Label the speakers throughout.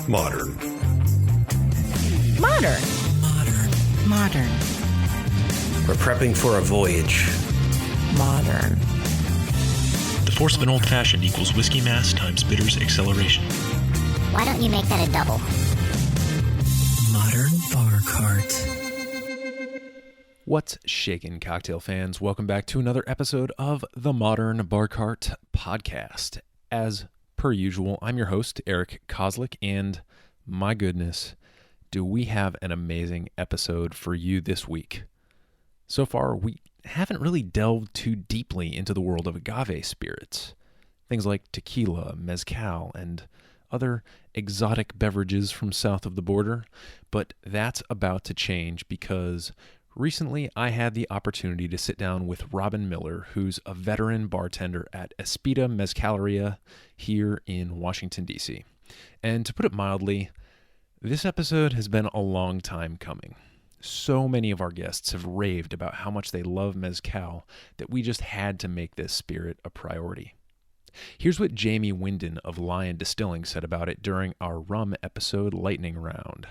Speaker 1: Modern.
Speaker 2: Modern.
Speaker 3: Modern.
Speaker 2: Modern.
Speaker 1: We're prepping for a voyage.
Speaker 2: Modern.
Speaker 3: The force of an old-fashioned equals whiskey mass times bitters acceleration.
Speaker 4: Why don't you make that a double?
Speaker 3: Modern Bar Cart.
Speaker 5: What's shaking, cocktail fans? Welcome back to another episode of the Modern Bar Cart podcast. As per usual, I'm your host, Eric Kozlik, and my goodness, do we have an amazing episode for you this week. So far, we haven't really delved too deeply into the world of agave spirits. Things like tequila, mezcal, and other exotic beverages from south of the border. But that's about to change because recently I had the opportunity to sit down with Robin Miller, who's a veteran bartender at Espita Mezcaleria here in Washington, D.C. And to put it mildly, this episode has been a long time coming. So many of our guests have raved about how much they love mezcal that we just had to make this spirit a priority. Here's what Jamie Winden of Lion Distilling said about it during our rum episode lightning round.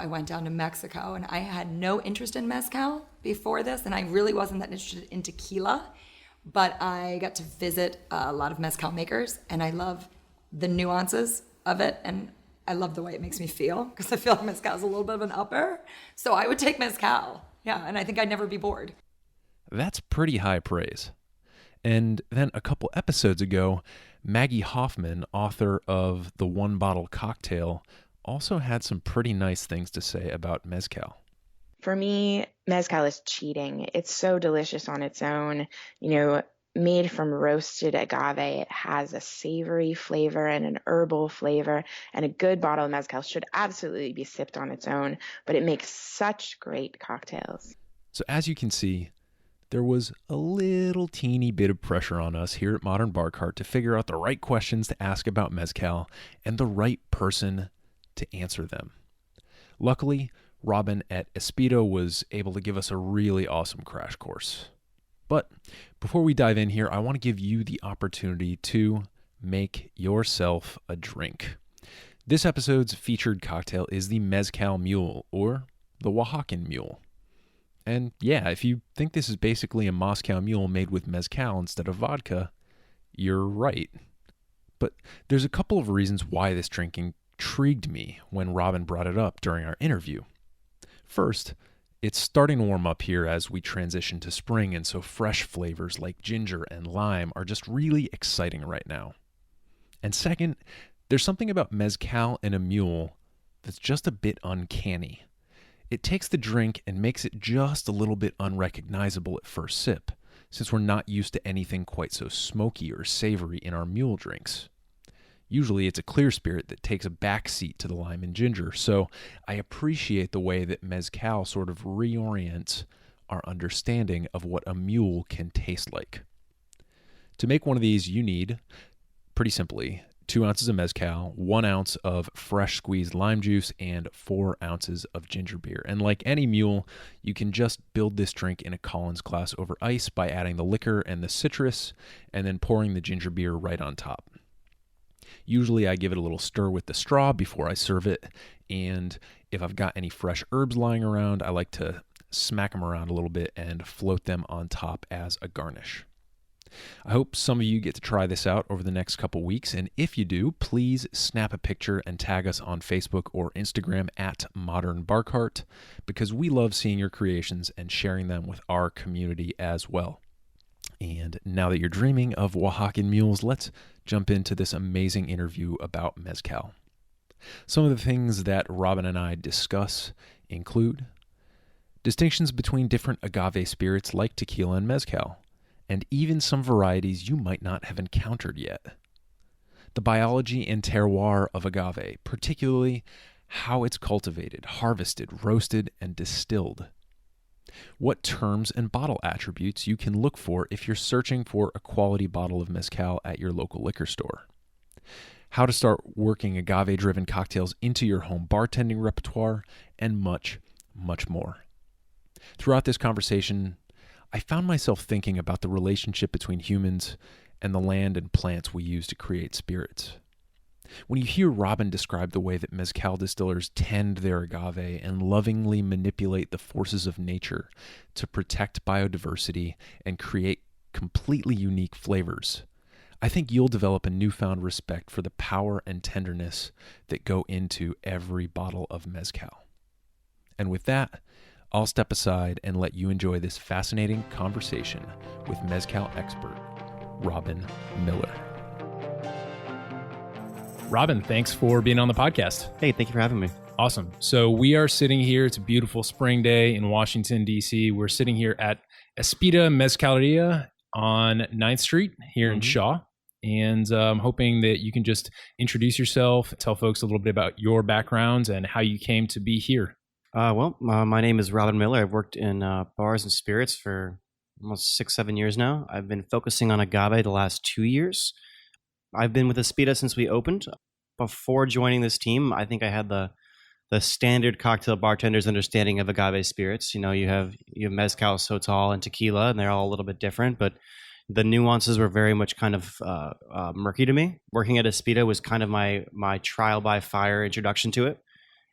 Speaker 6: I went down to Mexico and I had no interest in mezcal before this, and I really wasn't that interested in tequila, but I got to visit a lot of mezcal makers and I love the nuances of it, and I love the way it makes me feel because I feel like mezcal is a little bit of an upper. So I would take mezcal. Yeah, and I think I'd never be bored.
Speaker 5: That's pretty high praise. And then a couple episodes ago, Maggie Hoffman, author of The One Bottle Cocktail, also had some pretty nice things to say about mezcal.
Speaker 7: For me, mezcal is cheating. It's so delicious on its own. Made from roasted agave, it has a savory flavor and an herbal flavor, and a good bottle of mezcal should absolutely be sipped on its own, but it makes such great cocktails.
Speaker 5: So as you can see, there was a little teeny bit of pressure on us here at Modern Bar Cart to figure out the right questions to ask about mezcal and the right person to answer them. Luckily, Robin at Espita was able to give us a really awesome crash course. But before we dive in here, I want to give you the opportunity to make yourself a drink. This episode's featured cocktail is the Mezcal Mule, or the Oaxacan Mule. And yeah, if you think this is basically a Moscow Mule made with mezcal instead of vodka, you're right. But there's a couple of reasons why this drink intrigued me when Robin brought it up during our interview. First, it's starting to warm up here as we transition to spring, and so fresh flavors like ginger and lime are just really exciting right now. And second, there's something about mezcal and a mule that's just a bit uncanny. It takes the drink and makes it just a little bit unrecognizable at first sip, since we're not used to anything quite so smoky or savory in our mule drinks. Usually it's a clear spirit that takes a backseat to the lime and ginger, so I appreciate the way that mezcal sort of reorients our understanding of what a mule can taste like. To make one of these, you need, pretty simply, 2 ounces of mezcal, 1 ounce of fresh squeezed lime juice, and 4 ounces of ginger beer. And like any mule, you can just build this drink in a Collins glass over ice by adding the liquor and the citrus, and then pouring the ginger beer right on top. Usually I give it a little stir with the straw before I serve it, and if I've got any fresh herbs lying around, I like to smack them around a little bit and float them on top as a garnish. I hope some of you get to try this out over the next couple weeks, and if you do, please snap a picture and tag us on Facebook or Instagram at Modern Bar Cart, because we love seeing your creations and sharing them with our community as well. And now that you're dreaming of Oaxacan mules, let's jump into this amazing interview about mezcal. Some of the things that Robin and I discuss include distinctions between different agave spirits like tequila and mezcal, and even some varieties you might not have encountered yet. The biology and terroir of agave, particularly how it's cultivated, harvested, roasted, and distilled. What terms and bottle attributes you can look for if you're searching for a quality bottle of mezcal at your local liquor store. How to start working agave-driven cocktails into your home bartending repertoire, and much, much more. Throughout this conversation, I found myself thinking about the relationship between humans and the land and plants we use to create spirits. When you hear Robin describe the way that Mezcal distillers tend their agave and lovingly manipulate the forces of nature to protect biodiversity and create completely unique flavors, I think you'll develop a newfound respect for the power and tenderness that go into every bottle of Mezcal. And with that, I'll step aside and let you enjoy this fascinating conversation with Mezcal expert, Robin Miller. Robin, thanks for being on the podcast.
Speaker 8: Hey, thank you for having me.
Speaker 5: Awesome. So we are sitting here. It's a beautiful spring day in Washington, D.C. We're sitting here at Espita Mezcaleria on 9th Street here in Shaw. And I'm hoping that you can just introduce yourself, tell folks a little bit about your backgrounds and how you came to be here.
Speaker 8: My name is Robin Miller. I've worked in bars and spirits for almost 6-7 years now. I've been focusing on agave the last 2 years. I've been with Espita since we opened. Before joining this team, I think I had the standard cocktail bartender's understanding of agave spirits. You have mezcal, sotol, and tequila, and they're all a little bit different, but the nuances were very much kind of murky to me. Working at Espita was kind of my trial by fire introduction to it.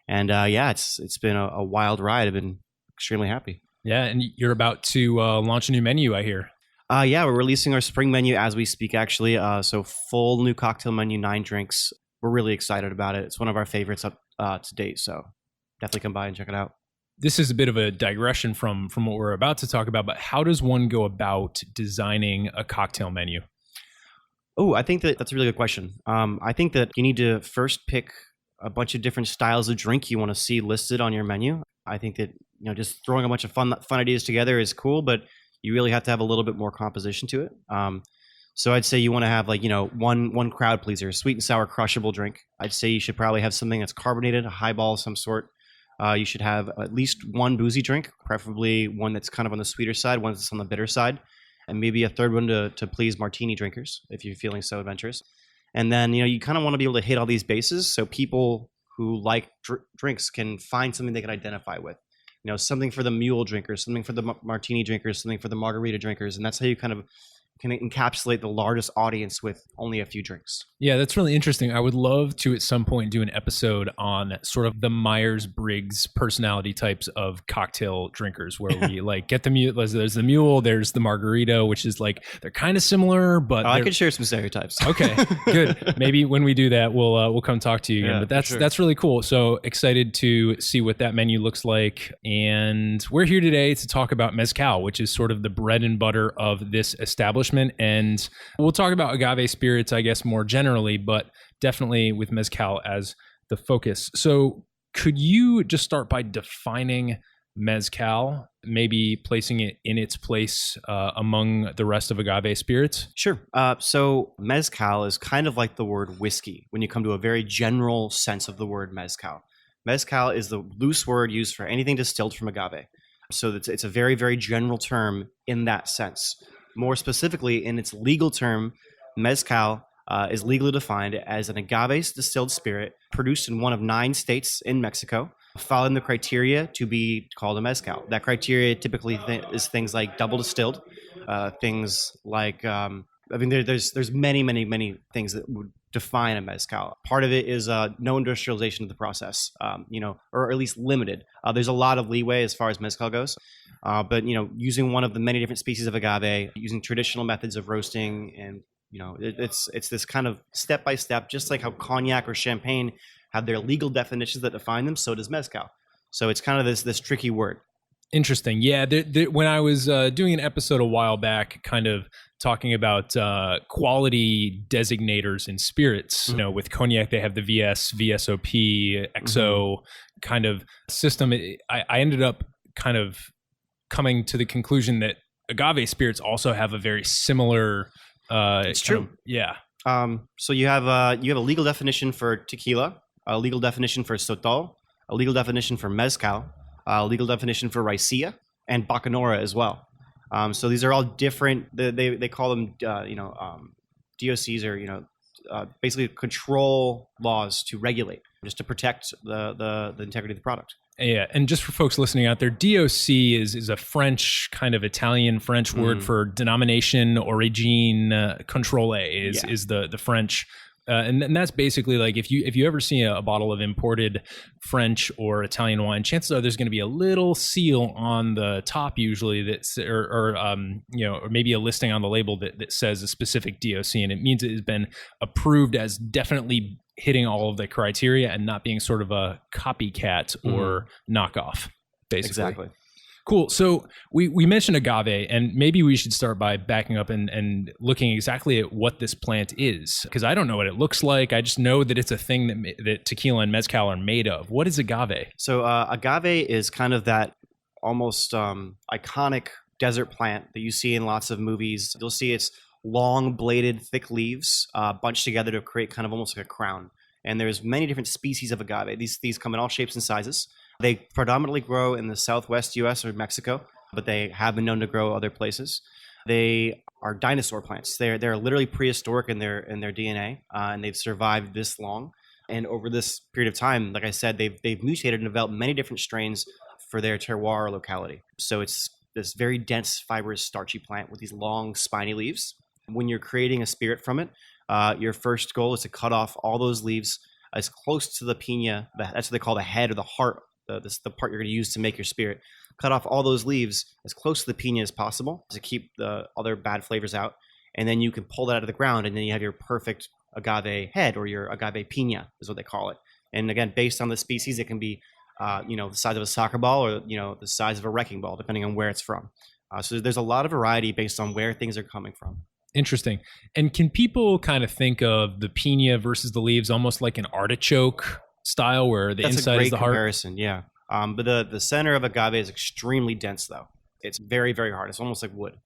Speaker 8: And it's been a wild ride. I've been extremely happy.
Speaker 5: Yeah, and you're about to launch a new menu, I hear.
Speaker 8: We're releasing our spring menu as we speak, actually. So full new cocktail menu, 9 drinks. We're really excited about it. It's one of our favorites up to date. So definitely come by and check it out.
Speaker 5: This is a bit of a digression from what we're about to talk about, but how does one go about designing a cocktail menu?
Speaker 8: Oh, I think that's a really good question. I think that you need to first pick a bunch of different styles of drink you want to see listed on your menu. I think that just throwing a bunch of fun ideas together is cool, but you really have to have a little bit more composition to it. So I'd say you want to have one crowd pleaser, sweet and sour crushable drink. I'd say you should probably have something that's carbonated, a highball of some sort. You should have at least one boozy drink, preferably one that's kind of on the sweeter side, one that's on the bitter side, and maybe a third one to please martini drinkers if you're feeling so adventurous. And then you kind of want to be able to hit all these bases so people who like drinks can find something they can identify with. Something for the mule drinkers, something for the martini drinkers, something for the margarita drinkers. And that's how you kind of can encapsulate the largest audience with only a few drinks.
Speaker 5: Yeah, that's really interesting. I would love to at some point do an episode on sort of the Myers-Briggs personality types of cocktail drinkers where we get the mule, there's the mule, there's the margarita, which is they're kind of similar, but
Speaker 8: I could share some stereotypes.
Speaker 5: Okay, good. Maybe when we do that, we'll come talk to you again.
Speaker 8: Yeah,
Speaker 5: but that's really cool. So excited to see what that menu looks like. And we're here today to talk about Mezcal, which is sort of the bread and butter of this establishment. And we'll talk about agave spirits, I guess, more generally, but definitely with Mezcal as the focus. So could you just start by defining Mezcal, maybe placing it in its place among the rest of agave spirits?
Speaker 8: Sure. So Mezcal is kind of like the word whiskey when you come to a very general sense of the word Mezcal. Mezcal is the loose word used for anything distilled from agave. So it's a very, very general term in that sense. More specifically, in its legal term, Mezcal is legally defined as an agave distilled spirit produced in one of 9 states in Mexico, following the criteria to be called a mezcal. That criteria typically is things like double distilled, things like there's many things that would define a mezcal. Part of it is no industrialization of the process, or at least limited. There's a lot of leeway as far as mezcal goes. But using one of the many different species of agave, using traditional methods of roasting, and it's this kind of step by step, just like how cognac or champagne have their legal definitions that define them, so does mezcal. So it's kind of this tricky word.
Speaker 5: Interesting. Yeah. When I was doing an episode a while back, kind of talking about quality designators in spirits, with cognac, they have the VS, VSOP, XO kind of system. I ended up kind of coming to the conclusion that agave spirits also have a very similar.
Speaker 8: It's true. So you have a legal definition for tequila, a legal definition for sotol, a legal definition for mezcal, a legal definition for raicilla, and bacanora as well. So these are all different. They call them DOCs, or basically control laws to regulate, just to protect the integrity of the product.
Speaker 5: Yeah, and just for folks listening out there, DOC is a French, kind of Italian-French word for denomination origine contrôlée, is the French And that's basically like if you ever see a bottle of imported French or Italian wine, chances are there's going to be a little seal on the top usually that's or maybe a listing on the label that says a specific DOC, and it means it has been approved as definitely hitting all of the criteria and not being sort of a copycat or knockoff, basically.
Speaker 8: Exactly.
Speaker 5: Cool. So we mentioned agave, and maybe we should start by backing up and looking exactly at what this plant is, because I don't know what it looks like. I just know that it's a thing that tequila and mezcal are made of. What is agave?
Speaker 8: So agave is kind of that almost iconic desert plant that you see in lots of movies. You'll see its long bladed thick leaves bunched together to create kind of almost like a crown. And there's many different species of agave. These come in all shapes and sizes. They predominantly grow in the southwest U.S. or Mexico, but they have been known to grow other places. They are dinosaur plants. They're literally prehistoric in their DNA, and they've survived this long. And over this period of time, like I said, they've mutated and developed many different strains for their terroir or locality. So it's this very dense, fibrous, starchy plant with these long, spiny leaves. When you're creating a spirit from it, your first goal is to cut off all those leaves as close to the piña. That's what they call the head or the heart. The part you're going to use to make your spirit. Cut off all those leaves as close to the piña as possible to keep the other bad flavors out. And then you can pull that out of the ground, and then you have your perfect agave head, or your agave piña is what they call it. And again, based on the species, it can be the size of a soccer ball, or the size of a wrecking ball, depending on where it's from. So there's a lot of variety based on where things are coming from.
Speaker 5: Interesting. And can people kind of think of the piña versus the leaves almost like an artichoke style, where the inside is the heart?
Speaker 8: That's a great comparison, yeah. But the center of agave is extremely dense, though. It's very, very hard. It's almost like wood.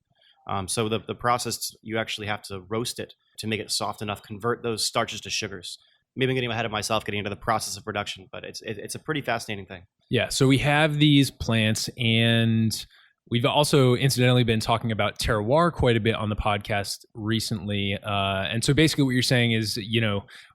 Speaker 8: So the process, you actually have to roast it to make it soft enough, convert those starches to sugars. Maybe I'm getting ahead of myself getting into the process of production, but it's a pretty fascinating thing.
Speaker 5: Yeah, so we have these plants, and we've also incidentally been talking about terroir quite a bit on the podcast recently. And so basically what you're saying is,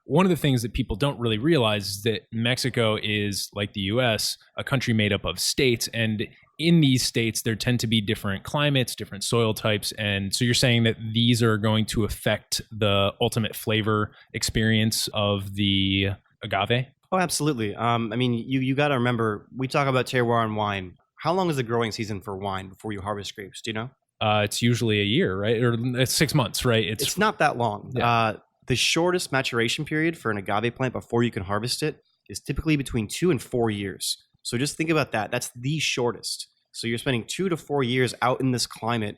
Speaker 5: one of the things that people don't really realize is that Mexico is, like the US, a country made up of states. And in these states, there tend to be different climates, different soil types. And so you're saying that these are going to affect the ultimate flavor experience of the agave?
Speaker 8: Oh, absolutely. You got to remember, we talk about terroir and wine. How long is the growing season for wine before you harvest grapes? Do you know?
Speaker 5: It's usually a year, right? Or it's 6 months, right?
Speaker 8: It's not that long.
Speaker 5: Yeah.
Speaker 8: The shortest maturation period for an agave plant before you can harvest it is typically between 2 and 4 years. So just think about that. That's the shortest. So you're spending 2 to 4 years out in this climate,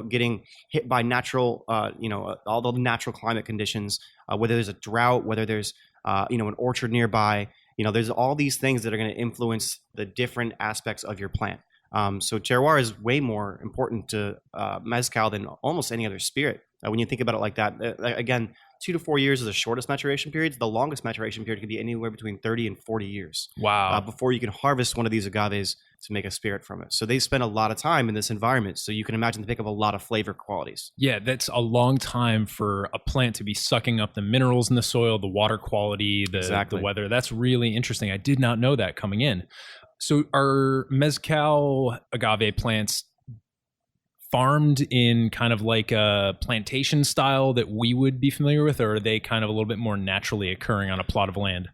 Speaker 8: getting hit by natural, all the natural climate conditions, whether there's a drought, whether there's, an orchard nearby. There's all these things that are going to influence the different aspects of your plant. So terroir is way more important to mezcal than almost any other spirit. When you think about it like that, again, 2 to 4 years is the shortest maturation period. The longest maturation period could be anywhere between 30 and 40 years.
Speaker 5: Wow.
Speaker 8: Before you can harvest one of these agaves to make a spirit from it. So they spend a lot of time in this environment. So you can imagine they pick up a lot of flavor qualities.
Speaker 5: Yeah, that's a long time for a plant to be sucking up the minerals in the soil, the water quality, the weather. That's really interesting. I did not know that coming in. So are mezcal agave plants farmed in kind of like a plantation style that we would be familiar with, or are they kind of a little bit more naturally occurring on a plot of land?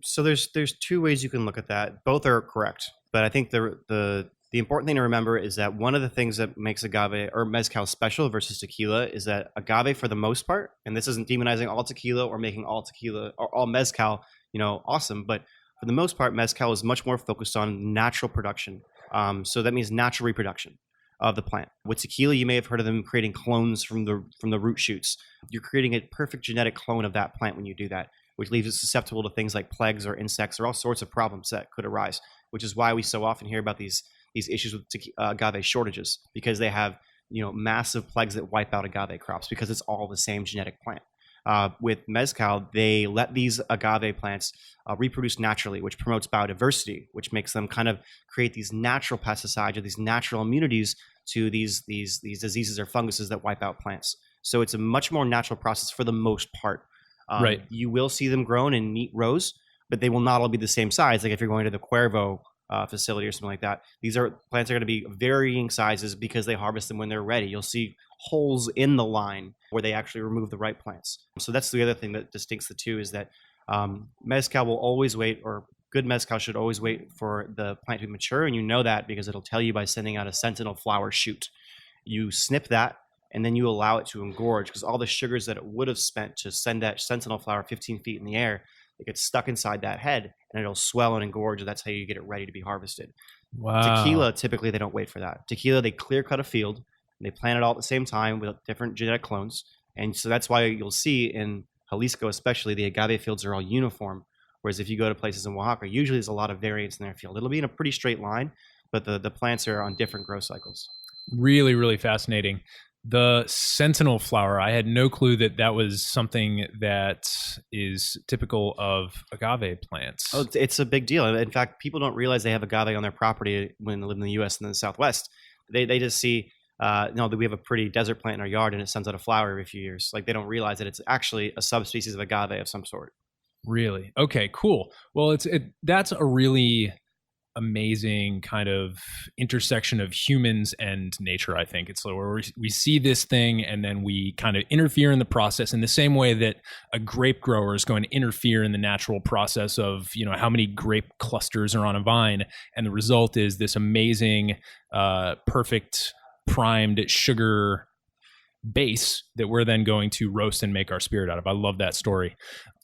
Speaker 8: So there's 2 ways you can look at that. Both are correct, but I think the important thing to remember is that one of the things that makes agave or mezcal special versus tequila is that agave, for the most part, and this isn't demonizing all tequila or making all tequila or all mezcal, awesome, but for the most part, mezcal is much more focused on natural production. So that means natural reproduction of the plant. With tequila, you may have heard of them creating clones from the root shoots. You're creating a perfect genetic clone of that plant when you do that, which leaves it susceptible to things like plagues or insects or all sorts of problems that could arise, which is why we so often hear about these issues with agave shortages, because they have massive plagues that wipe out agave crops because it's all the same genetic plant. With mezcal, they let these agave plants reproduce naturally, which promotes biodiversity, which makes them kind of create these natural pesticides or these natural immunities to these diseases or funguses that wipe out plants. So it's a much more natural process for the most part.
Speaker 5: Right.
Speaker 8: You will see them grown in neat rows, but they will not all be the same size. Like if you're going to the Cuervo facility or something like that, these plants are going to be varying sizes because they harvest them when they're ready. You'll see holes in the line where they actually remove the ripe plants. So that's the other thing that distincts the two, is that mezcal will always wait, or good mezcal should always wait for the plant to be mature. And you know that because it'll tell you by sending out a sentinel flower shoot. You snip that, and then you allow it to engorge, because all the sugars that it would have spent to send that sentinel flower 15 feet in the air, it gets stuck inside that head, and it'll swell and engorge. And that's how you get it ready to be harvested.
Speaker 5: Wow.
Speaker 8: Tequila, typically they don't wait for that. Tequila, they clear cut a field, and they plant it all at the same time with different genetic clones. And so that's why you'll see in Jalisco especially, the agave fields are all uniform. Whereas if you go to places in Oaxaca, usually there's a lot of variance in their field. It'll be in a pretty straight line, but the plants are on different growth cycles.
Speaker 5: Really, really fascinating. The sentinel flower, I had no clue that that was something that is typical of agave plants.
Speaker 8: Oh, it's a big deal. In fact, people don't realize they have agave on their property when they live in the U.S. and in the Southwest. They just see, that we have a pretty desert plant in our yard and it sends out a flower every few years. Like, they don't realize that it's actually a subspecies of agave of some sort. Really?
Speaker 5: Okay, cool. Well, that's a really amazing kind of intersection of humans and nature. I think it's where we see this thing and then we kind of interfere in the process in the same way that a grape grower is going to interfere in the natural process of, how many grape clusters are on a vine. And the result is this amazing, perfect primed sugar base that we're then going to roast and make our spirit out of. I love that story.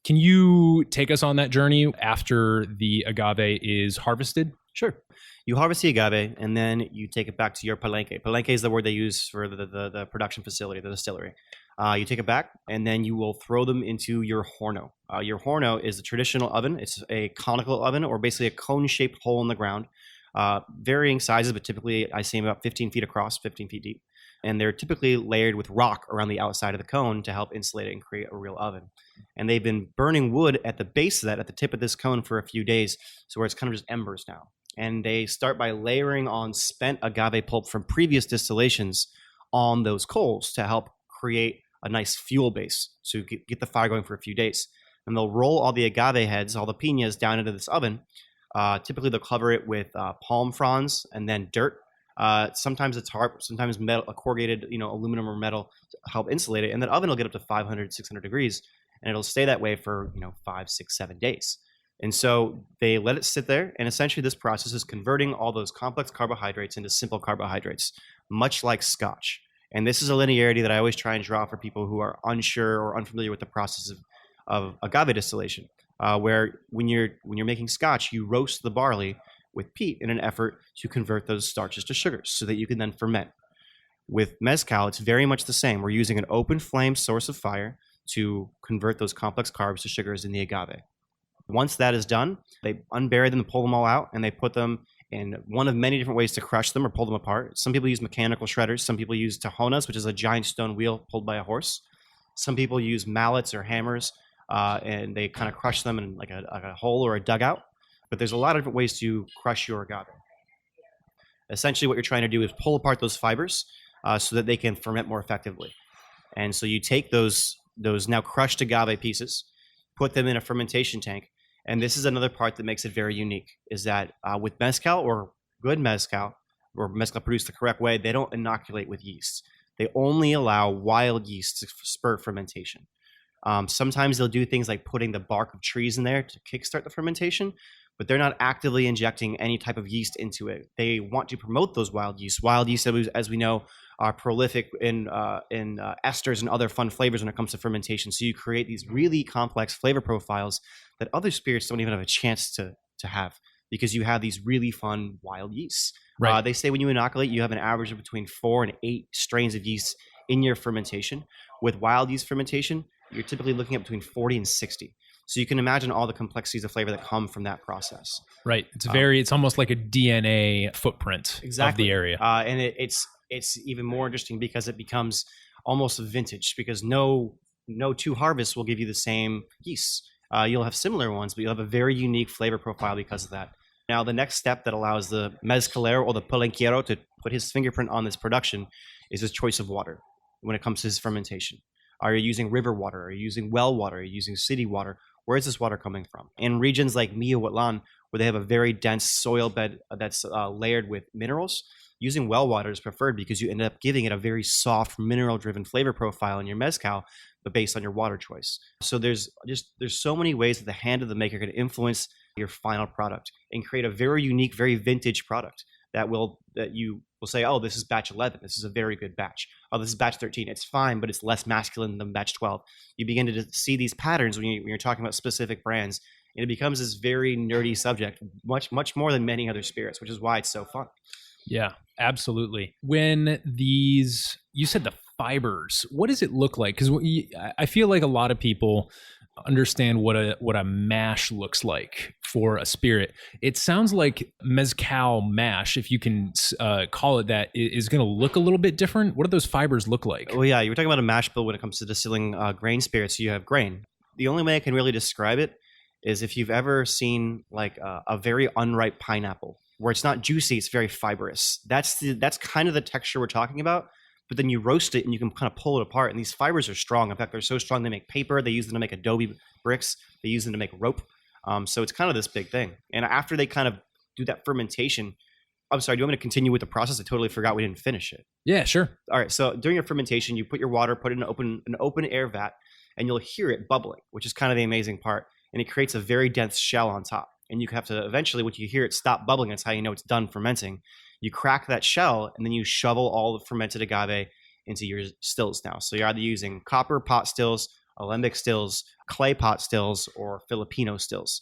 Speaker 5: Can you take us on that journey after the agave is harvested?
Speaker 8: Sure. You harvest the agave and then you take it back to your palenque. Palenque is the word they use for the production facility, the distillery. You take it back and then you will throw them into your horno. Your horno is a traditional oven. It's a conical oven, or basically a cone-shaped hole in the ground. Varying sizes, but typically I see them about 15 feet across, 15 feet deep. And they're typically layered with rock around the outside of the cone to help insulate it and create a real oven. And they've been burning wood at the base of that, at the tip of this cone, for a few days, so where it's kind of just embers now. And they start by layering on spent agave pulp from previous distillations on those coals to help create a nice fuel base to get the fire going for a few days. And they'll roll all the agave heads, all the piñas, down into this oven. Typically, they'll cover it with palm fronds and then dirt. Sometimes it's hard, sometimes metal, a corrugated, aluminum or metal to help insulate it. And that oven will get up to 500, 600 degrees, and it'll stay that way for, 5, 6, 7 days. And so they let it sit there. And essentially this process is converting all those complex carbohydrates into simple carbohydrates, much like scotch. And this is a linearity that I always try and draw for people who are unsure or unfamiliar with the process of agave distillation, where when you're making scotch, you roast the barley with peat in an effort to convert those starches to sugars so that you can then ferment. With mezcal, it's very much the same. We're using an open flame source of fire to convert those complex carbs to sugars in the agave. Once that is done, they unbury them and pull them all out, and they put them in one of many different ways to crush them or pull them apart. Some people use mechanical shredders. Some people use tajonas, which is a giant stone wheel pulled by a horse. Some people use mallets or hammers, and they kind of crush them in like a hole or a dugout. But there's a lot of different ways to crush your agave. Essentially, what you're trying to do is pull apart those fibers so that they can ferment more effectively. And so you take those now crushed agave pieces, put them in a fermentation tank. And this is another part that makes it very unique, is that with mezcal, or good mezcal, or mezcal produced the correct way, they don't inoculate with yeast. They only allow wild yeast to spur fermentation. Sometimes they'll do things like putting the bark of trees in there to kickstart the fermentation, but they're not actively injecting any type of yeast into it. They want to promote those wild yeast. Wild yeast, as we know, are prolific in esters and other fun flavors when it comes to fermentation. So you create these really complex flavor profiles that other spirits don't even have a chance to have, because you have these really fun wild yeasts.
Speaker 5: Right.
Speaker 8: They say when you inoculate, you have an average of between 4 and 8 strains of yeast in your fermentation. With wild yeast fermentation, you're typically looking at between 40 and 60. So you can imagine all the complexities of flavor that come from that process.
Speaker 5: Right. It's almost like a DNA footprint of the area.
Speaker 8: And it's even more interesting because it becomes almost a vintage, because no two harvests will give you the same yeast. You'll have similar ones, but you'll have a very unique flavor profile because of that. Now, the next step that allows the mezcalero or the palenquero to put his fingerprint on this production is his choice of water when it comes to his fermentation. Are you using river water? Are you using well water? Are you using city water? Where is this water coming from? In regions like Miahuatlan, where they have a very dense soil bed that's layered with minerals, using well water is preferred because you end up giving it a very soft, mineral-driven flavor profile in your mezcal, but based on your water choice. So there's so many ways that the hand of the maker can influence your final product and create a very unique, very vintage product that you will say, oh, this is batch 11. This is a very good batch. Oh, this is batch 13. It's fine, but it's less masculine than batch 12. You begin to see these patterns when you're talking about specific brands, and it becomes this very nerdy subject, much more than many other spirits, which is why it's so fun.
Speaker 5: Yeah, absolutely. When you said the fibers, what does it look like? Because I feel like a lot of people understand what a mash looks like for a spirit. It sounds like mezcal mash, if you can call it that, is going to look a little bit different. What do those fibers look like?
Speaker 8: Well, yeah, you were talking about a mash bill when it comes to distilling grain spirits. You have grain. The only way I can really describe it is if you've ever seen like a very unripe pineapple, where it's not juicy, it's very fibrous. That's kind of the texture we're talking about. But then you roast it and you can kind of pull it apart. And these fibers are strong. In fact, they're so strong they make paper. They use them to make adobe bricks. They use them to make rope. So it's kind of this big thing. And after they kind of do that fermentation, I'm sorry, do you want me to continue with the process? I totally forgot we didn't finish it.
Speaker 5: Yeah, sure.
Speaker 8: All right. So during your fermentation, you put your water, put it in an open air vat, and you'll hear it bubbling, which is kind of the amazing part. And it creates a very dense shell on top. And you have to eventually, when you hear it stop bubbling, that's how you know it's done fermenting. You crack that shell, and then you shovel all the fermented agave into your stills now. So you're either using copper pot stills, alembic stills, clay pot stills, or Filipino stills.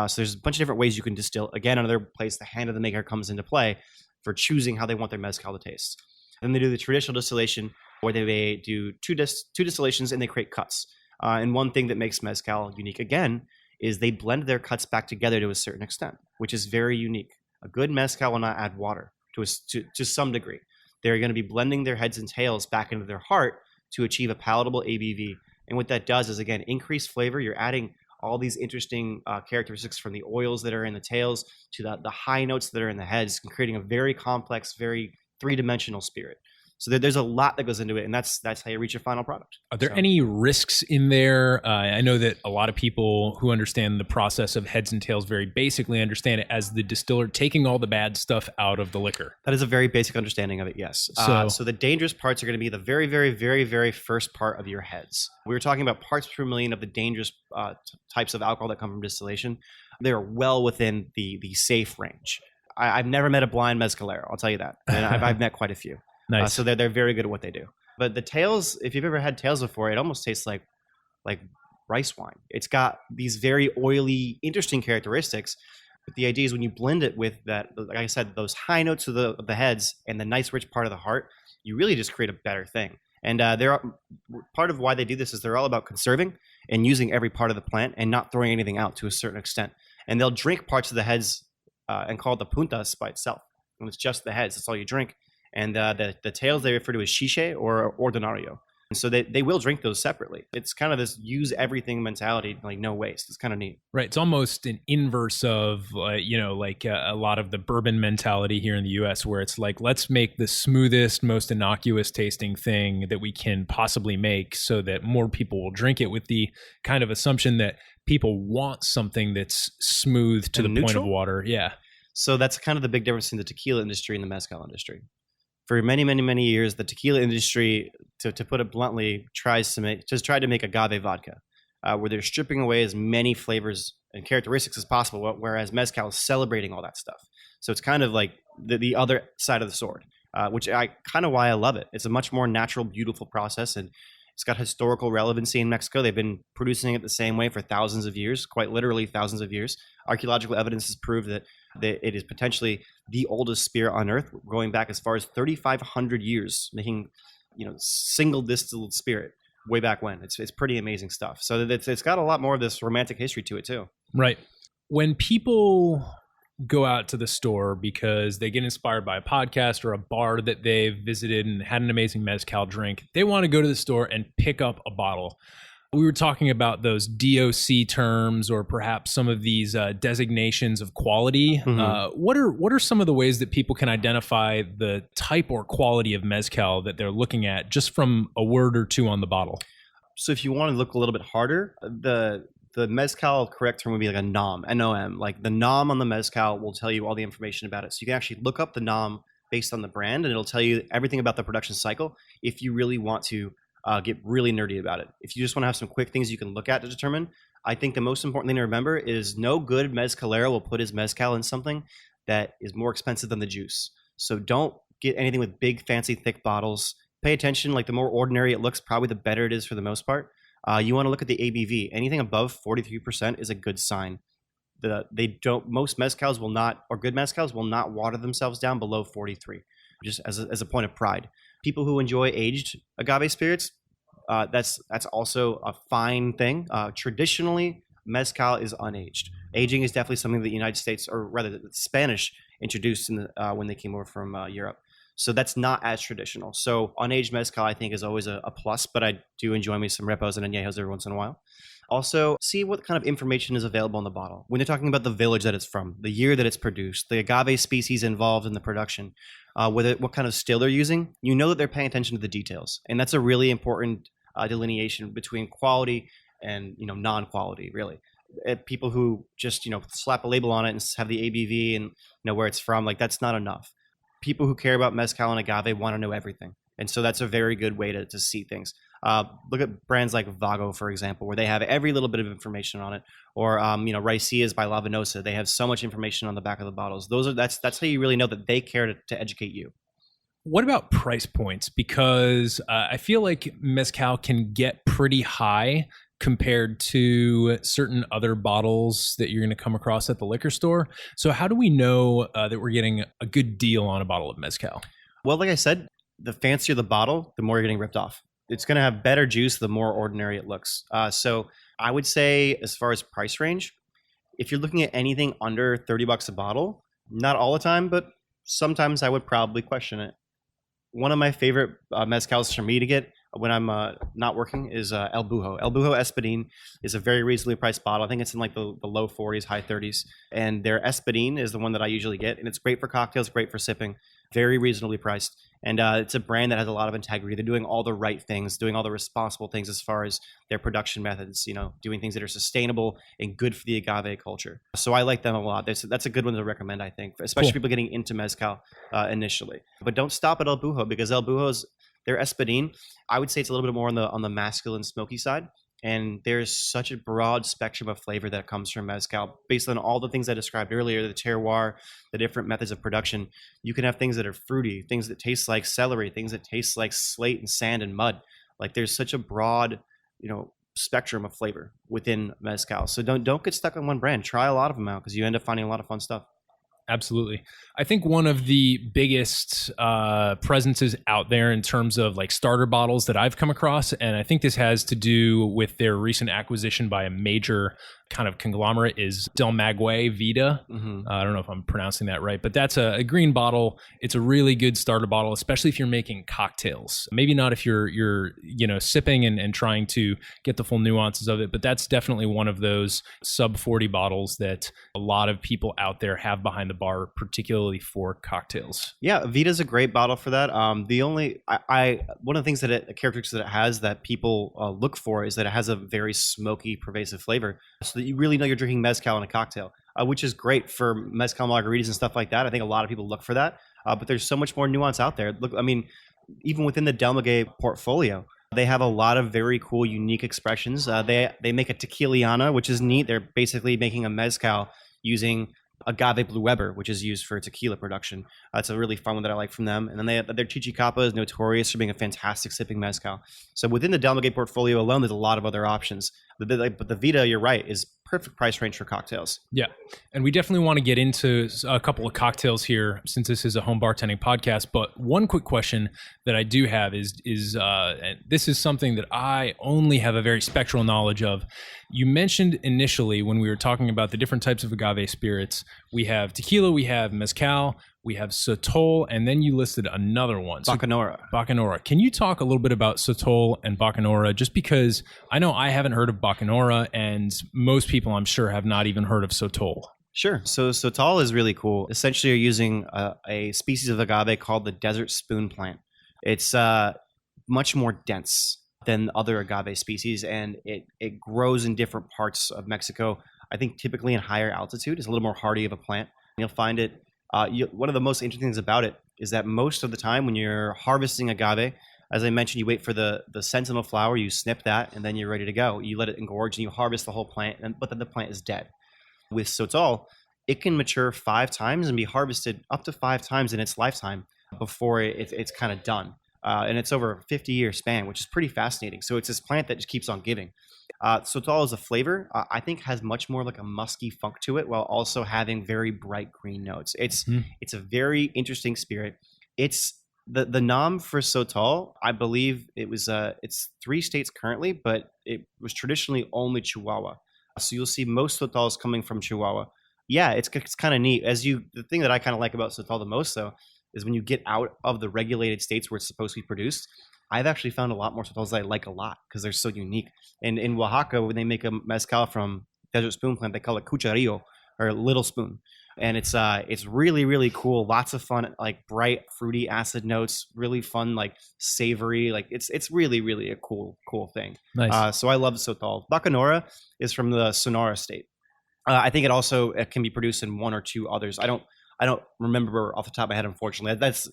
Speaker 8: So there's a bunch of different ways you can distill. Again, another place the hand of the maker comes into play for choosing how they want their mezcal to taste. Then they do the traditional distillation, where they do two distillations and they create cuts. And one thing that makes mezcal unique, again, is they blend their cuts back together to a certain extent, which is very unique. A good mezcal will not add water to some degree. They're going to be blending their heads and tails back into their heart to achieve a palatable ABV. And what that does is, again, increase flavor. You're adding all these interesting characteristics from the oils that are in the tails to the high notes that are in the heads, and creating a very complex, very three-dimensional spirit. So there's a lot that goes into it, and that's how you reach your final product.
Speaker 5: Are there any risks in there? I know that a lot of people who understand the process of heads and tails very basically understand it as the distiller taking all the bad stuff out of the liquor.
Speaker 8: That is a very basic understanding of it, yes. So the dangerous parts are going to be the very, very, very, very first part of your heads. We were talking about parts per million of the dangerous types of alcohol that come from distillation. They're well within the safe range. I've never met a blind mezcalero, I'll tell you that. And I've met quite a few.
Speaker 5: Nice.
Speaker 8: So they're very good at what they do. But the tails, if you've ever had tails before, it almost tastes like rice wine. It's got these very oily, interesting characteristics. But the idea is when you blend it with that, like I said, those high notes of the heads and the nice rich part of the heart, you really just create a better thing. And part of why they do this is they're all about conserving and using every part of the plant and not throwing anything out to a certain extent. And they'll drink parts of the heads and call it the puntas by itself. When it's just the heads, that's all you drink. And the tails they refer to as chiche or ordinario. And so they will drink those separately. It's kind of this use everything mentality, like no waste. It's kind of neat.
Speaker 5: Right. It's almost an inverse of, a lot of the bourbon mentality here in the U.S., where it's like, let's make the smoothest, most innocuous tasting thing that we can possibly make so that more people will drink it, with the kind of assumption that people want something that's smooth to
Speaker 8: and
Speaker 5: the
Speaker 8: neutral?
Speaker 5: point of water. Yeah.
Speaker 8: So that's kind of the big difference in the tequila industry and the mezcal industry. For many, many, many years, the tequila industry, to put it bluntly, tried to make agave vodka, where they're stripping away as many flavors and characteristics as possible, whereas mezcal is celebrating all that stuff. So it's kind of like the other side of the sword, which why I love it. It's a much more natural, beautiful process, and it's got historical relevancy in Mexico. They've been producing it the same way for thousands of years, quite literally thousands of years. Archaeological evidence has proved that it is potentially the oldest spirit on earth, going back as far as 3,500 years, making single distilled spirit way back when. It's pretty amazing stuff. So it's got a lot more of this romantic history to it too.
Speaker 5: Right. When people go out to the store because they get inspired by a podcast or a bar that they've visited and had an amazing mezcal drink, they want to go to the store and pick up a bottle. We were talking about those DOC terms, or perhaps some of these designations of quality.
Speaker 8: Mm-hmm.
Speaker 5: What are some of the ways that people can identify the type or quality of mezcal that they're looking at just from a word or two on the bottle?
Speaker 8: So if you want to look a little bit harder, the mezcal correct term would be like a NOM, N-O-M. Like the NOM on the mezcal will tell you all the information about it. So you can actually look up the NOM based on the brand, and it'll tell you everything about the production cycle if you really want to get really nerdy about it. If you just want to have some quick things you can look at to determine, I think the most important thing to remember is no good mezcalero will put his mezcal in something that is more expensive than the juice. So don't get anything with big, fancy, thick bottles. Pay attention. Like, the more ordinary it looks, probably the better it is for the most part. You want to look at the ABV. Anything above 43% is a good sign. Most mezcals will not, or good mezcals will not water themselves down below 43, just as a point of pride. People who enjoy aged agave spirits, that's also a fine thing. Traditionally, mezcal is unaged. Aging is definitely something that the United States, or rather the Spanish, introduced when they came over from Europe. So that's not as traditional. So unaged mezcal, I think, is always a plus, but I do enjoy me some repos and añejos every once in a while. Also, see what kind of information is available in the bottle. When they're talking about the village that it's from, the year that it's produced, the agave species involved in the production, what kind of still they're using, you know that they're paying attention to the details. And that's a really important delineation between quality and non-quality, really. People who just slap a label on it and have the ABV and know where it's from, like, that's not enough. People who care about mezcal and agave want to know everything. And so that's a very good way to see things. Look at brands like Vago, for example, where they have every little bit of information on it. Or, Raicillas by La Venosa. They have so much information on the back of the bottles. That's how you really know that they care to educate you.
Speaker 9: What about price points? Because I feel like mezcal can get pretty high compared to certain other bottles that you're going to come across at the liquor store. So how do we know that we're getting a good deal on a bottle of mezcal?
Speaker 8: Well, like I said, the fancier the bottle, the more you're getting ripped off. It's going to have better juice the more ordinary it looks. So I would say, as far as price range, if you're looking at anything under $30 a bottle, not all the time, but sometimes I would probably question it. One of my favorite mezcals for me to get when I'm not working is El Bujo. El Bujo Espadín is a very reasonably priced bottle. I think it's in like the low 40s, high 30s. And their Espadín is the one that I usually get. And it's great for cocktails, great for sipping, very reasonably priced. And it's a brand that has a lot of integrity. They're doing all the right things, doing all the responsible things as far as their production methods, doing things that are sustainable and good for the agave culture. So I like them a lot. That's a good one to recommend, I think, especially people getting into mezcal initially. But don't stop at El Bujo, because El Bujo's, their Espadín, I would say it's a little bit more on the masculine smoky side. And there's such a broad spectrum of flavor that comes from mezcal based on all the things I described earlier, the terroir, the different methods of production. You can have things that are fruity, things that taste like celery, things that taste like slate and sand and mud. Like, there's such a broad, spectrum of flavor within mezcal. So don't get stuck on one brand. Try a lot of them out, because you end up finding a lot of fun stuff.
Speaker 9: Absolutely. I think one of the biggest presences out there in terms of like starter bottles that I've come across, and I think this has to do with their recent acquisition by a major kind of conglomerate, is Del Maguey Vida.
Speaker 8: Mm-hmm.
Speaker 9: I don't know if I'm pronouncing that right, but that's a green bottle. It's a really good starter bottle, especially if you're making cocktails. Maybe not if you're sipping and trying to get the full nuances of it, but that's definitely one of those sub 40 bottles that a lot of people out there have behind the bar, particularly for cocktails.
Speaker 8: Yeah, Vita's a great bottle for that. One of the things characteristics that it has that people look for is that it has a very smoky, pervasive flavor, so that you really know you're drinking mezcal in a cocktail, which is great for mezcal margaritas and stuff like that. I think a lot of people look for that, but there's so much more nuance out there. Look, I mean, even within the Del Maguey portfolio, they have a lot of very cool, unique expressions. They make a tequiliana, which is neat. They're basically making a mezcal using agave blue Weber, which is used for tequila production. It's a really fun one that I like from them. And then their Chichicapa is notorious for being a fantastic sipping mezcal. So within the Del Maguey portfolio alone, there's a lot of other options. But the Vita, you're right, is perfect price range for cocktails.
Speaker 9: Yeah. And we definitely want to get into a couple of cocktails here, since this is a home bartending podcast. But one quick question that I do have is and this is something that I only have a very spectral knowledge of. You mentioned initially, when we were talking about the different types of agave spirits, we have tequila, we have mezcal, we have sotol, and then you listed another one.
Speaker 8: Bacanora.
Speaker 9: Bacanora. Can you talk a little bit about sotol and bacanora? Just because I know I haven't heard of bacanora, and most people, I'm sure, have not even heard of sotol.
Speaker 8: Sure. So sotol is really cool. Essentially, you're using a species of agave called the desert spoon plant. It's much more dense than other agave species, and it grows in different parts of Mexico. I think typically in higher altitude. It's a little more hardy of a plant. You'll find it. One of the most interesting things about it is that most of the time when you're harvesting agave, as I mentioned, you wait for the sentinel flower, you snip that, and then you're ready to go. You let it engorge and you harvest the whole plant, but then the plant is dead. With sotol, it can mature 5 times and be harvested up to 5 times in its lifetime before it's kind of done. And it's over a 50-year span, which is pretty fascinating. So it's this plant that just keeps on giving. Sotol as a flavor, I think has much more like a musky funk to it while also having very bright green notes. It's a very interesting spirit. It's the nom for sotol, I believe it's 3 states currently, but it was traditionally only Chihuahua. So you'll see most sotols coming from Chihuahua. Yeah, it's kind of neat. The thing that I kind of like about sotol the most, though, is when you get out of the regulated states where it's supposed to be produced. I've actually found a lot more sotols that I like a lot because they're so unique. And in Oaxaca, when they make a mezcal from desert spoon plant, they call it cucharillo, or little spoon. And it's really, really cool. Lots of fun, like bright, fruity acid notes, really fun, like savory. Like it's really, really a cool thing.
Speaker 9: Nice.
Speaker 8: So I love sotol. Bacanora is from the Sonora state. I think it can be produced in 1 or 2 others. I don't remember off the top of my head, unfortunately. That's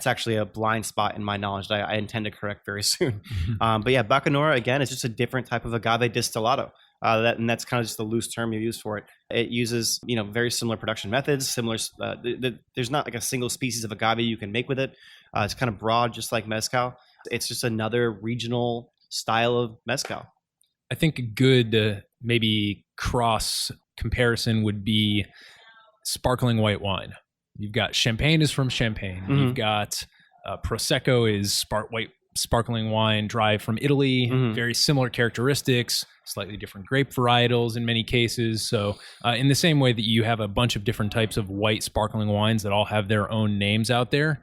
Speaker 8: actually a blind spot in my knowledge that I intend to correct very soon. But yeah, bacanora, again, is just a different type of agave distillado. And that's kind of just the loose term you use for it. It uses, very similar production methods, there's not like a single species of agave you can make with it. It's kind of broad, just like mezcal. It's just another regional style of mezcal.
Speaker 9: I think a good maybe cross comparison would be sparkling white wine. You've got Champagne is from Champagne. Mm-hmm. You've got Prosecco is white sparkling wine, dry from Italy. Mm-hmm. Very similar characteristics, slightly different grape varietals in many cases. So in the same way that you have a bunch of different types of white sparkling wines that all have their own names out there,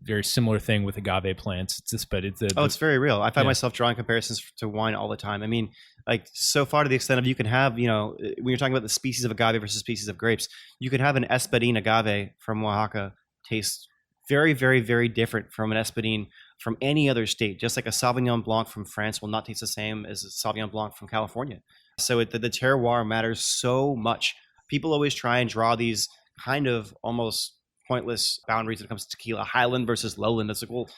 Speaker 9: very similar thing with agave plants. It's very real. I find myself drawing comparisons to wine all the time. I mean, like so far to the extent of you can have, when you're talking about the species of agave versus species of grapes, you could have an Espadín agave from Oaxaca taste very, very, very different from an Espadín from any other state. Just like a Sauvignon Blanc from France will not taste the same as a Sauvignon Blanc from California. So the terroir matters so much. People always try and draw these kind of almost pointless boundaries when it comes to tequila, highland versus lowland. It's like, well,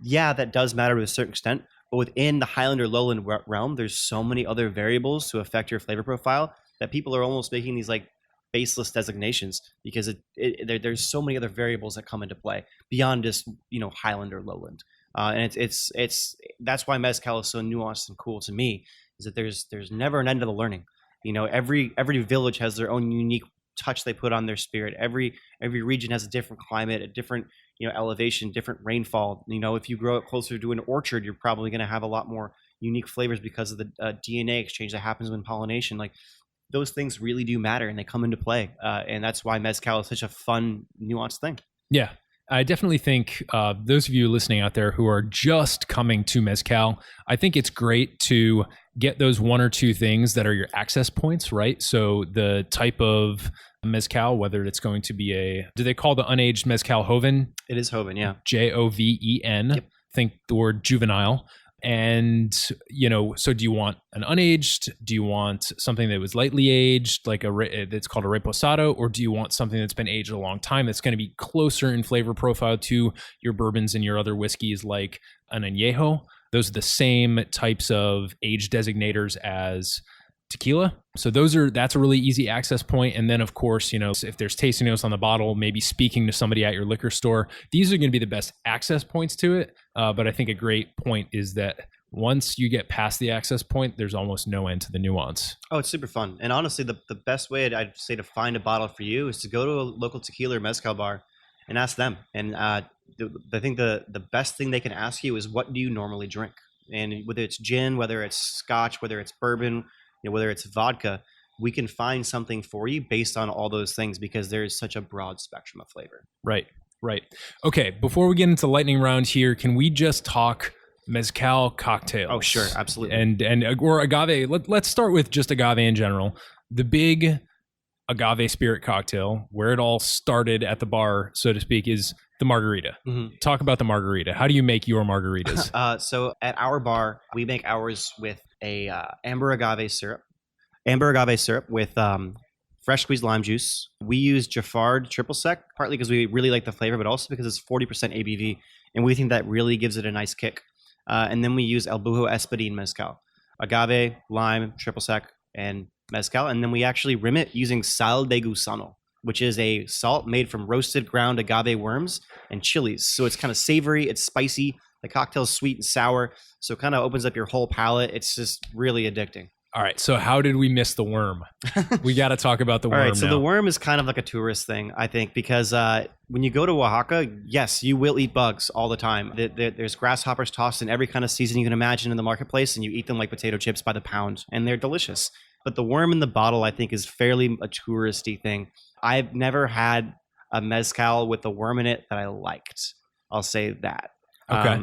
Speaker 9: yeah, that does matter to a certain extent, but within the highland or lowland realm, there's so many other variables to affect your flavor profile that people are almost making these like baseless designations because there's so many other variables that come into play beyond just highland or lowland. And it's that's why mezcal is so nuanced and cool to me, is that there's never an end to the learning. Every village has their own unique touch they put on their spirit. Every region has a different climate, a different elevation, different rainfall. If you grow up closer to an orchard, you're probably going to have a lot more unique flavors because of the DNA exchange that happens when pollination. Like those things really do matter and they come into play, and that's why mezcal is such a fun, nuanced thing. Yeah. I definitely think those of you listening out there who are just coming to mezcal, I think it's great to get those 1 or 2 things that are your access points, right? So the type of mezcal, whether it's going to be do they call the unaged mezcal Joven?
Speaker 8: It is Joven, yeah.
Speaker 9: Joven.
Speaker 8: Yep.
Speaker 9: Think the word juvenile. And, so do you want an unaged? Do you want something that was lightly aged, like that's called a reposado? Or do you want something that's been aged a long time that's going to be closer in flavor profile to your bourbons and your other whiskeys like an añejo? Those are the same types of age designators as tequila. So that's a really easy access point. And then of course, if there's tasting notes on the bottle, maybe speaking to somebody at your liquor store, these are going to be the best access points to it. But I think a great point is that once you get past the access point, there's almost no end to the nuance.
Speaker 8: Oh, it's super fun. And honestly, the best way I'd say to find a bottle for you is to go to a local tequila or mezcal bar and ask them. And I think the best thing they can ask you is, what do you normally drink? And whether it's gin, whether it's scotch, whether it's bourbon, whether it's vodka, we can find something for you based on all those things because there's such a broad spectrum of flavor.
Speaker 9: Right. Okay, before we get into lightning round here, can we just talk mezcal cocktails?
Speaker 8: Oh, sure, absolutely.
Speaker 9: And or agave. Let's start with just agave in general. The big agave spirit cocktail, where it all started at the bar, so to speak, is the margarita. Mm-hmm. Talk about the margarita. How do you make your margaritas?
Speaker 8: So at our bar, we make ours with a amber agave syrup with fresh squeezed lime juice. We use Jaffard triple sec, partly because we really like the flavor, but also because it's 40% ABV, and we think that really gives it a nice kick. And then we use El Bujo Espadín Mezcal, agave, lime, triple sec, and mezcal. And then we actually rim it using sal de gusano, which is a salt made from roasted ground agave worms and chilies. So it's kind of savory, it's spicy. The cocktail's sweet and sour, so it kind of opens up your whole palate. It's just really addicting.
Speaker 9: All right, so how did we miss the worm? We got to talk about the worm.
Speaker 8: All right, so
Speaker 9: now.
Speaker 8: the worm is kind of like a tourist thing, I think, because when you go to Oaxaca, yes, you will eat bugs all the time. There's grasshoppers tossed in every kind of season you can imagine in the marketplace, and you eat them like potato chips by the pound, and they're delicious. But the worm in the bottle, I think, is fairly a touristy thing. I've never had a mezcal with a worm in it that I liked. I'll say that.
Speaker 9: Okay.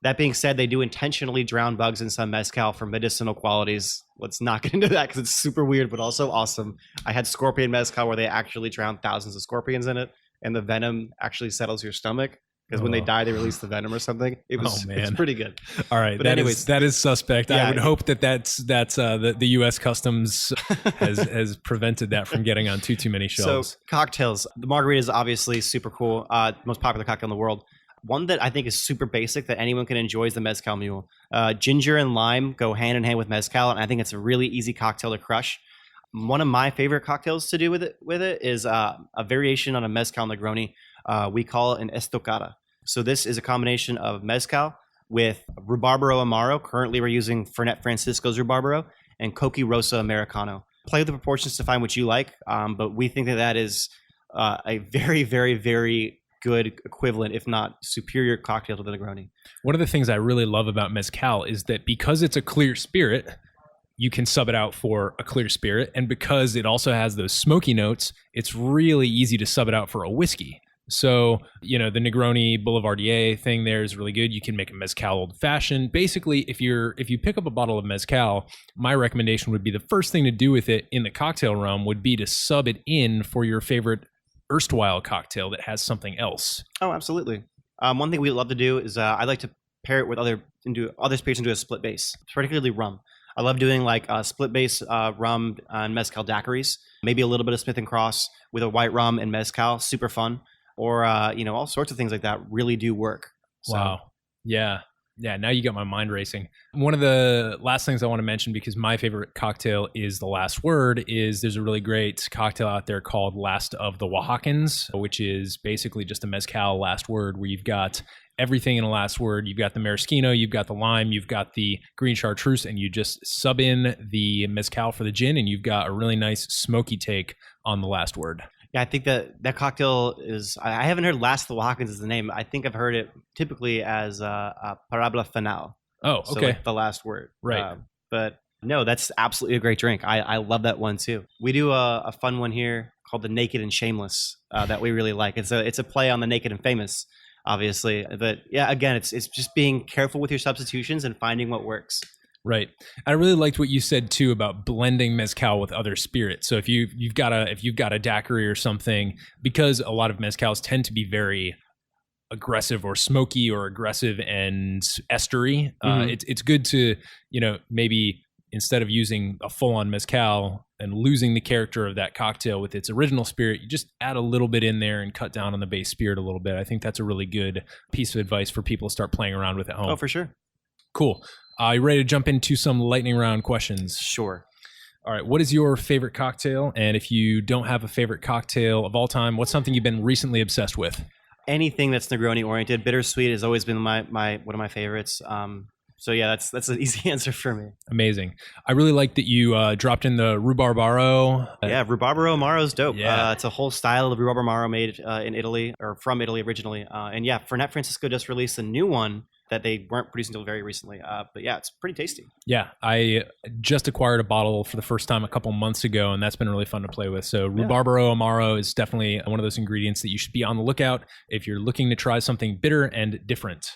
Speaker 8: That being said, they do intentionally drown bugs in some mezcal for medicinal qualities. Let's not get into that because it's super weird, but also awesome. I had scorpion mezcal where they actually drown thousands of scorpions in it, and the venom actually settles your stomach because when they die, they release the venom or something. It's pretty good.
Speaker 9: All right,
Speaker 8: but
Speaker 9: that is suspect.
Speaker 8: Yeah,
Speaker 9: I would hope that's the U.S. Customs has prevented that from getting on too many shelves.
Speaker 8: So cocktails, the margarita is obviously super cool. Most popular cocktail in the world. One that I think is super basic that anyone can enjoy is the Mezcal Mule. Ginger and lime go hand in hand with mezcal, and I think it's a really easy cocktail to crush. One of my favorite cocktails to do with it is a variation on a Mezcal Negroni. We call it an estocada. So this is a combination of mezcal with Rhubarbaro Amaro. Currently, we're using Fernet Francisco's Rhubarbaro and Coqui Rosa Americano. Play with the proportions to find what you like, but we think that is a very, very, very good equivalent, if not superior cocktail to the Negroni.
Speaker 9: One of the things I really love about mezcal is that because it's a clear spirit, you can sub it out for a clear spirit. And because it also has those smoky notes, it's really easy to sub it out for a whiskey. So, the Negroni Boulevardier thing there is really good. You can make a mezcal old fashioned. Basically, if you pick up a bottle of mezcal, my recommendation would be the first thing to do with it in the cocktail realm would be to sub it in for your favorite erstwhile cocktail that has something else.
Speaker 8: Oh, absolutely. One thing we love to do is I like to pair it with other spirits into a split base, particularly rum. I love doing like a split base rum and mezcal daiquiris, maybe a little bit of Smith and Cross with a white rum and mezcal, super fun. Or all sorts of things like that really do work. So.
Speaker 9: Wow. Yeah. Now you got my mind racing. One of the last things I want to mention, because my favorite cocktail is the last word, is there's a really great cocktail out there called Last of the Oaxacans, which is basically just a mezcal last word where you've got everything in a last word. You've got the maraschino, you've got the lime, you've got the green chartreuse, and you just sub in the mezcal for the gin, and you've got a really nice smoky take on the last word.
Speaker 8: Yeah, I think that cocktail is, I haven't heard Last of the Oaxacans is the name. I think I've heard it typically as a Parabla Final.
Speaker 9: Oh, okay.
Speaker 8: So like the last word.
Speaker 9: Right.
Speaker 8: But no, that's absolutely a great drink. I love that one too. We do a fun one here called the Naked and Shameless that we really like. It's a play on the Naked and Famous, obviously. But yeah, again, it's just being careful with your substitutions and finding what works.
Speaker 9: Right. I really liked what you said too about blending mezcal with other spirits. So if you've got a daiquiri or something, because a lot of mezcals tend to be very aggressive or smoky or aggressive and estery, it's good to, maybe instead of using a full-on mezcal and losing the character of that cocktail with its original spirit, you just add a little bit in there and cut down on the base spirit a little bit. I think that's a really good piece of advice for people to start playing around with at home.
Speaker 8: Oh, for sure.
Speaker 9: Cool. You ready to jump into some lightning round questions?
Speaker 8: Sure.
Speaker 9: All right. What is your favorite cocktail? And if you don't have a favorite cocktail of all time, what's something you've been recently obsessed with?
Speaker 8: Anything that's Negroni oriented. Bittersweet has always been my one of my favorites. So yeah, that's an easy answer for me.
Speaker 9: Amazing. I really like that you dropped in the Rhubarbaro.
Speaker 8: Yeah, Rhubarbaro Amaro is dope.
Speaker 9: Yeah.
Speaker 8: It's a whole style of Rhubarb Amaro made in Italy, or from Italy originally. And yeah, Fernet Francisco just released a new one that they weren't producing until very recently. But yeah, it's pretty tasty.
Speaker 9: Yeah, I just acquired a bottle for the first time a couple months ago, and that's been really fun to play with. So Rhubarbaro Amaro is definitely one of those ingredients that you should be on the lookout if you're looking to try something bitter and different.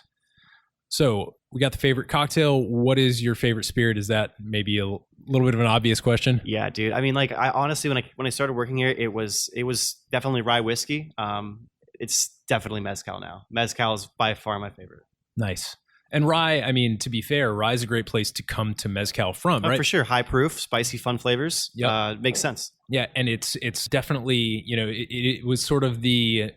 Speaker 9: So we got the favorite cocktail. What is your favorite spirit? Is that maybe a little bit of an obvious question?
Speaker 8: Yeah, dude. I mean, like, I honestly, when I started working here, it was definitely rye whiskey. It's definitely mezcal now. Mezcal is by far my favorite.
Speaker 9: Nice. And rye, I mean, to be fair, rye is a great place to come to mezcal from, right?
Speaker 8: For sure. High proof, spicy, fun flavors.
Speaker 9: Yep.
Speaker 8: Makes sense.
Speaker 9: Yeah, and it's definitely, it was sort of the,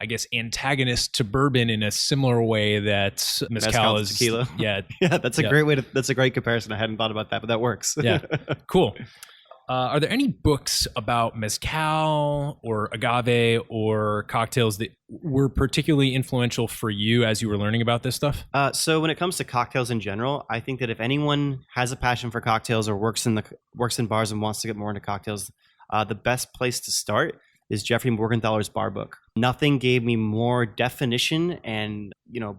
Speaker 9: I guess, antagonist to bourbon in a similar way that mezcal is
Speaker 8: tequila.
Speaker 9: Yeah.
Speaker 8: Yeah, that's a great comparison. I hadn't thought about that, but that works.
Speaker 9: Yeah. Cool. Are there any books about mezcal or agave or cocktails that were particularly influential for you as you were learning about this stuff?
Speaker 8: So when it comes to cocktails in general, I think that if anyone has a passion for cocktails or works in bars and wants to get more into cocktails, the best place to start is Jeffrey Morgenthaler's Bar Book. Nothing gave me more definition and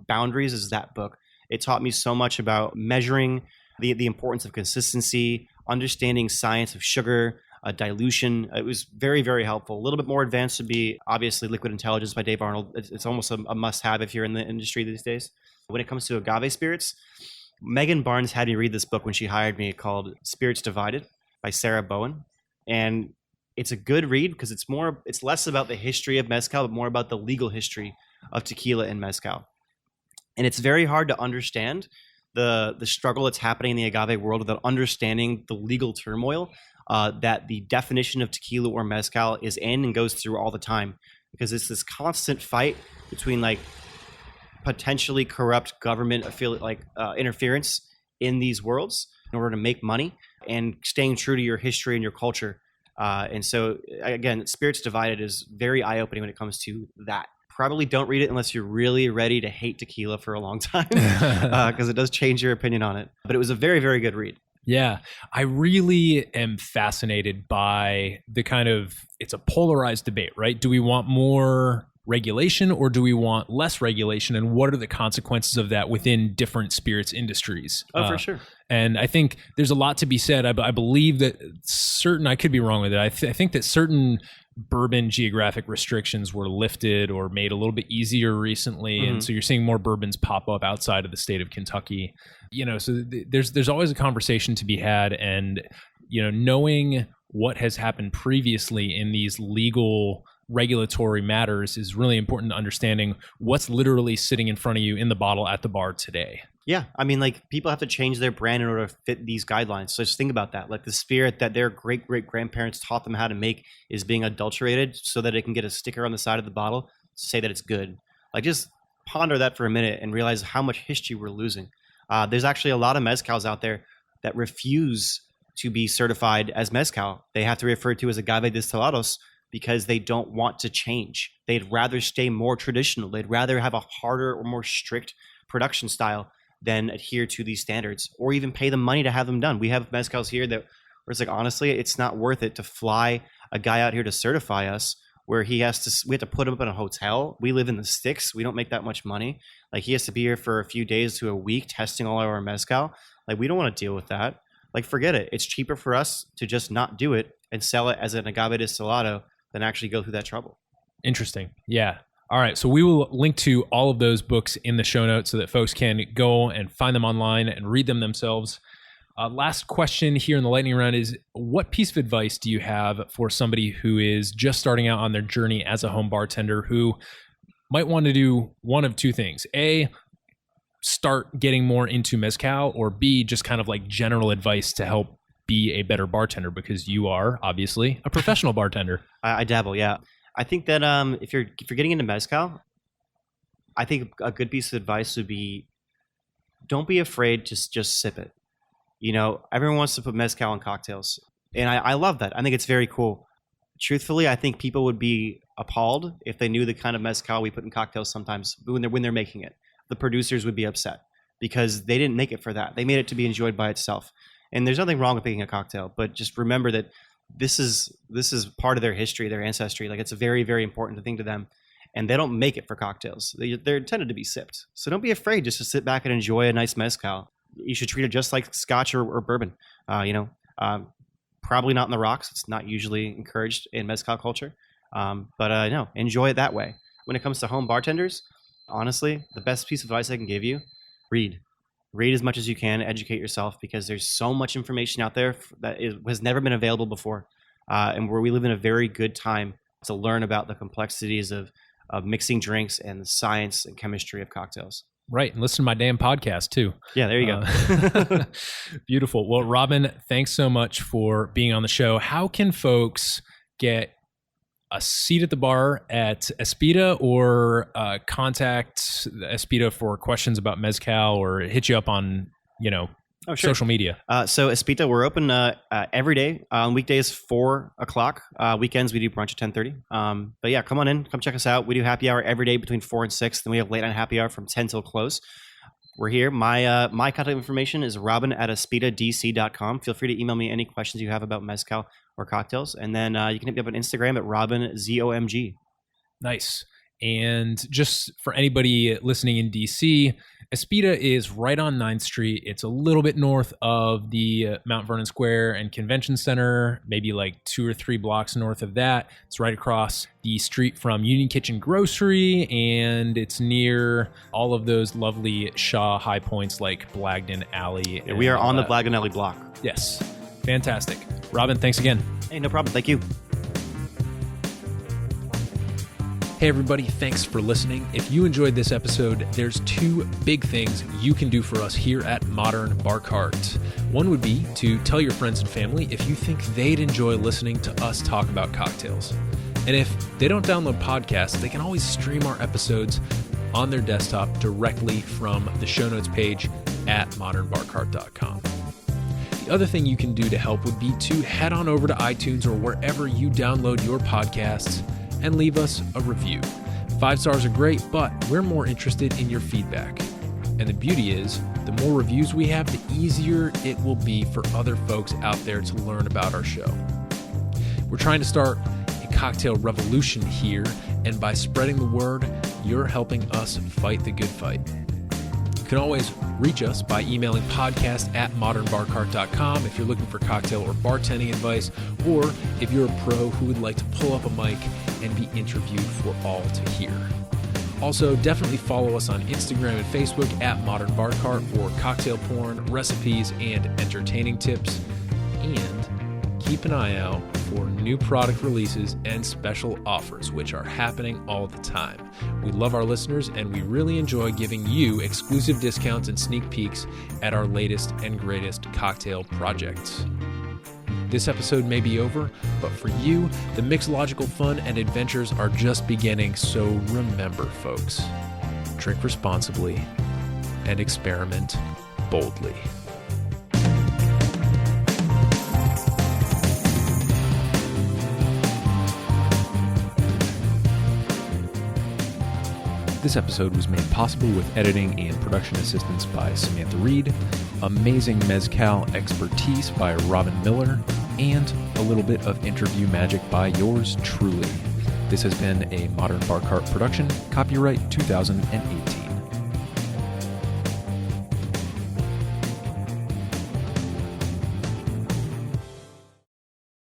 Speaker 8: boundaries as that book. It taught me so much about measuring the importance of consistency, understanding science of sugar, dilution. It was very, very helpful. A little bit more advanced would be obviously Liquid Intelligence by Dave Arnold. It's almost a must-have if you're in the industry these days. When it comes to agave spirits, Megan Barnes had me read this book when she hired me called Spirits Divided by Sarah Bowen. And it's a good read because it's less about the history of mezcal, but more about the legal history of tequila and mezcal. And it's very hard to understand the struggle that's happening in the agave world without understanding the legal turmoil that the definition of tequila or mezcal is in and goes through all the time, because it's this constant fight between potentially corrupt government interference in these worlds in order to make money and staying true to your history and your culture. And so again, Spirits Divided is very eye-opening when it comes to that. Probably don't read it unless you're really ready to hate tequila for a long time, because it does change your opinion on it. But it was a very, very good read.
Speaker 9: Yeah, I really am fascinated by it's a polarized debate, right? Do we want more regulation or do we want less regulation? And what are the consequences of that within different spirits industries?
Speaker 8: Oh, for sure.
Speaker 9: And I think there's a lot to be said. I believe that I could be wrong with it. I think that certain bourbon geographic restrictions were lifted or made a little bit easier recently. Mm-hmm. And so you're seeing more bourbons pop up outside of the state of Kentucky. So there's always a conversation to be had. And, knowing what has happened previously in these legal regulatory matters is really important to understanding what's literally sitting in front of you in the bottle at the bar today.
Speaker 8: Yeah. I mean, people have to change their brand in order to fit these guidelines. So just think about that. The spirit that their great-great-grandparents taught them how to make is being adulterated so that it can get a sticker on the side of the bottle to say that it's good. Just ponder that for a minute and realize how much history we're losing. There's actually a lot of mezcals out there that refuse to be certified as mezcal. They have to refer to as agave destilados because they don't want to change. They'd rather stay more traditional. They'd rather have a harder or more strict production style than adhere to these standards or even pay them money to have them done. We have mezcals here where it's honestly, it's not worth it to fly a guy out here to certify us where we have to put him up in a hotel. We live in the sticks. We don't make that much money. He has to be here for a few days to a week testing all of our mezcal. We don't want to deal with that. Forget it. It's cheaper for us to just not do it and sell it as an agave destilado than actually go through that trouble.
Speaker 9: Interesting. Yeah. All right. So we will link to all of those books in the show notes so that folks can go and find them online and read them themselves. Last question here in the lightning round is, what piece of advice do you have for somebody who is just starting out on their journey as a home bartender who might want to do one of two things? A, start getting more into mezcal, or B, just kind of general advice to help be a better bartender, because you are obviously a professional bartender.
Speaker 8: I dabble, yeah. I think that if you're getting into mezcal, I think a good piece of advice would be, don't be afraid to just sip it. Everyone wants to put mezcal in cocktails, and I love that. I think it's very cool. Truthfully, I think people would be appalled if they knew the kind of mezcal we put in cocktails sometimes when they're making it. The producers would be upset because they didn't make it for that. They made it to be enjoyed by itself. And there's nothing wrong with making a cocktail, but just remember that this is part of their history, their ancestry. It's a very, very important thing to them. And they don't make it for cocktails. They're intended to be sipped. So don't be afraid just to sit back and enjoy a nice mezcal. You should treat it just like scotch or bourbon. Probably not in the rocks. It's not usually encouraged in mezcal culture. But no, enjoy it that way. When it comes to home bartenders, honestly, the best piece of advice I can give you, read. Read as much as you can, educate yourself, because there's so much information out there that has never been available before. And where we live in a very good time to learn about the complexities of mixing drinks and the science and chemistry of cocktails.
Speaker 9: Right. And listen to my damn podcast too.
Speaker 8: Yeah, there you go.
Speaker 9: Beautiful. Well, Robin, thanks so much for being on the show. How can folks get a seat at the bar at Espita or contact Espita for questions about Mezcal or hit you up on, social media?
Speaker 8: So Espita, we're open every day. On weekdays, 4 o'clock. Weekends, we do brunch at 10:30. But yeah, come on in. Come check us out. We do happy hour every day between 4 and 6. Then we have late night happy hour from 10 till close. We're here. My contact information is robin@espitadc.com. Feel free to email me any questions you have about Mezcal or cocktails. And then you can hit me up on Instagram at robinzomg.
Speaker 9: Nice. And just for anybody listening in DC, Espita is right on 9th Street. It's a little bit north of the Mount Vernon Square and Convention Center, maybe like 2 or 3 blocks north of that. It's right across the street from Union Kitchen Grocery, and it's near all of those lovely Shaw high points like Blagden Alley.
Speaker 8: Yeah, we are on the Blagden Alley block.
Speaker 9: Yes. Fantastic. Robin, thanks again.
Speaker 8: Hey, no problem. Thank you.
Speaker 5: Hey everybody, thanks for listening. If you enjoyed this episode, there's 2 big things you can do for us here at Modern Bar Cart. One would be to tell your friends and family if you think they'd enjoy listening to us talk about cocktails. And if they don't download podcasts, they can always stream our episodes on their desktop directly from the show notes page at modernbarcart.com. The other thing you can do to help would be to head on over to iTunes or wherever you download your podcasts and leave us a review. 5 stars are great, but we're more interested in your feedback. And the beauty is, the more reviews we have, the easier it will be for other folks out there to learn about our show. We're trying to start a cocktail revolution here, and by spreading the word, you're helping us fight the good fight. You can always reach us by emailing podcast@modernbarcart.com if you're looking for cocktail or bartending advice, or if you're a pro who would like to pull up a mic and be interviewed for all to hear. Also, definitely follow us on Instagram and Facebook at Modern Bar Cart for cocktail porn, recipes, and entertaining tips. And keep an eye out for new product releases and special offers, which are happening all the time. We love our listeners, and we really enjoy giving you exclusive discounts and sneak peeks at our latest and greatest cocktail projects. This episode may be over, but for you, the mixological fun and adventures are just beginning, so remember, folks, drink responsibly and experiment boldly. This episode was made possible with editing and production assistance by Samantha Reed, amazing Mezcal expertise by Robin Miller, and a little bit of interview magic by yours truly. This has been a Modern Bar Cart production, copyright 2018.